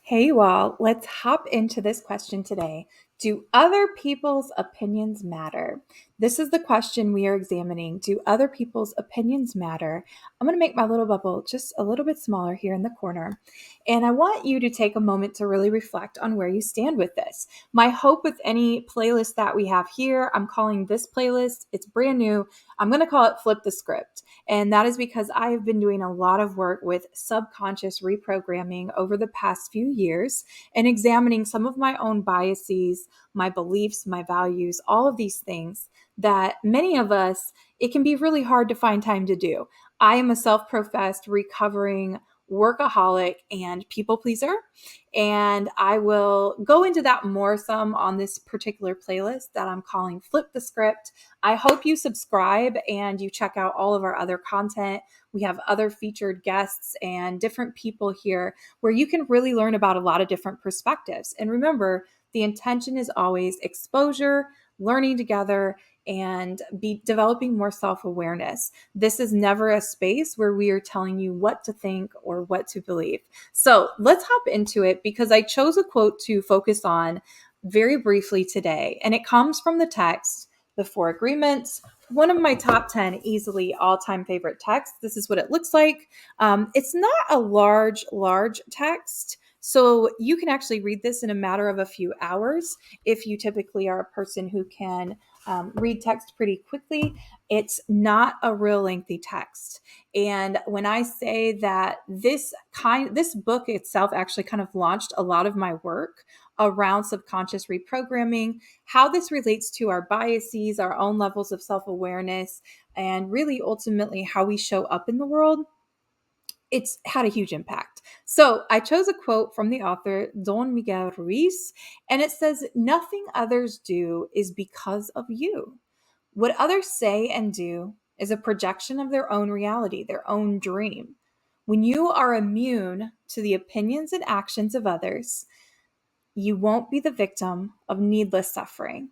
Hey, you all, let's hop into this question today. Do other people's opinions matter? This is the question we are examining. Do other people's opinions matter? I'm going to make my little bubble just a little bit smaller here in the corner. And I want you to take a moment to really reflect on where you stand with this. My hope with any playlist that we have here, I'm calling this playlist, it's brand new. I'm going to call it Flip the Script. And that is because I have been doing a lot of work with subconscious reprogramming over the past few years and examining some of my own biases, my beliefs, my values, all of these things that many of us, it can be really hard to find time to do. I am a self professed recovering workaholic and people pleaser. And I will go into that more some on this particular playlist that I'm calling Flip the Script. I hope you subscribe and you check out all of our other content. We have other featured guests and different people here where you can really learn about a lot of different perspectives. And remember, the intention is always exposure, learning together, and be developing more self-awareness. This is never a space where we are telling you what to think or what to believe. So let's hop into it because I chose a quote to focus on very briefly today, and it comes from the text The Four Agreements, one of my top 10 easily all-time favorite texts. This is what it looks like. It's not a large text, so you can actually read this in a matter of a few hours if you typically are a person who can read text pretty quickly. It's not a real lengthy text. And when I say that this book itself actually kind of launched a lot of my work around subconscious reprogramming, how this relates to our biases, our own levels of self-awareness, and really ultimately how we show up in the world, it's had a huge impact. So I chose a quote from the author, Don Miguel Ruiz, and it says, "Nothing others do is because of you. What others say and do is a projection of their own reality, their own dream. When you are immune to the opinions and actions of others, you won't be the victim of needless suffering."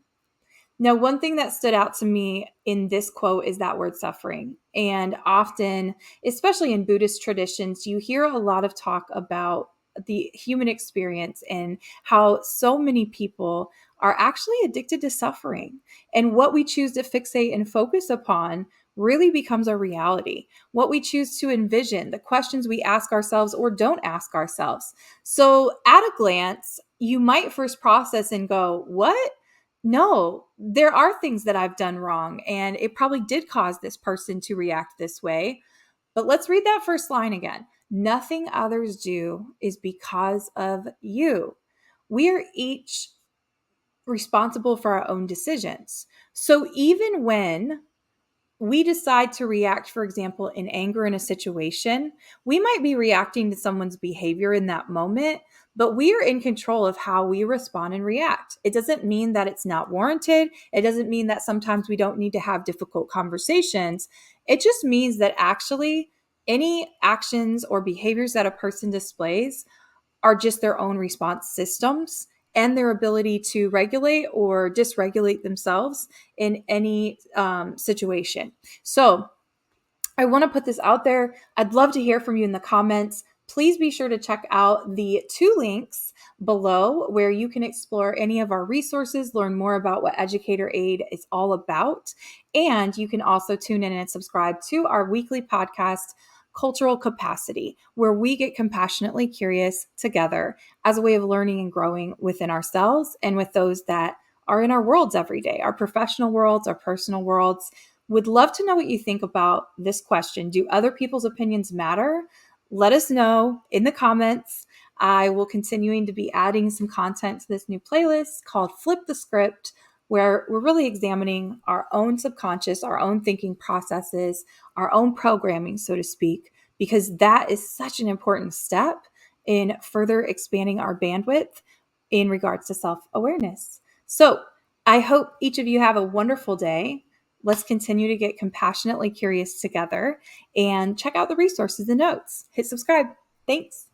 Now, one thing that stood out to me in this quote is that word suffering. And often, especially in Buddhist traditions, you hear a lot of talk about the human experience and how so many people are actually addicted to suffering. And what we choose to fixate and focus upon really becomes a reality. What we choose to envision, the questions we ask ourselves or don't ask ourselves. So, at a glance, you might first process and go, "What? No, there are things that I've done wrong, and it probably did cause this person to react this way." But let's read that first line again. Nothing others do is because of you. We are each responsible for our own decisions. So even when we decide to react, for example, in anger in a situation, we might be reacting to someone's behavior in that moment, but we are in control of how we respond and react. It doesn't mean that it's not warranted. It doesn't mean that sometimes we don't need to have difficult conversations. It just means that actually any actions or behaviors that a person displays are just their own response systems and their ability to regulate or dysregulate themselves in any situation. So I want to put this out there. I'd love to hear from you in the comments. Please be sure to check out the two links below where you can explore any of our resources, learn more about what Educator Aid is all about, and you can also tune in and subscribe to our weekly podcast, Cultural Capacity, where we get compassionately curious together as a way of learning and growing within ourselves and with those that are in our worlds every day, our professional worlds, our personal worlds. Would love to know what you think about this question. Do other people's opinions matter? Let us know in the comments. I will continuing to be adding some content to this new playlist called Flip the Script, where we're really examining our own subconscious, our own thinking processes, our own programming, so to speak, because that is such an important step in further expanding our bandwidth in regards to self-awareness. So I hope each of you have a wonderful day. Let's continue to get compassionately curious together and check out the resources and notes. Hit subscribe. Thanks.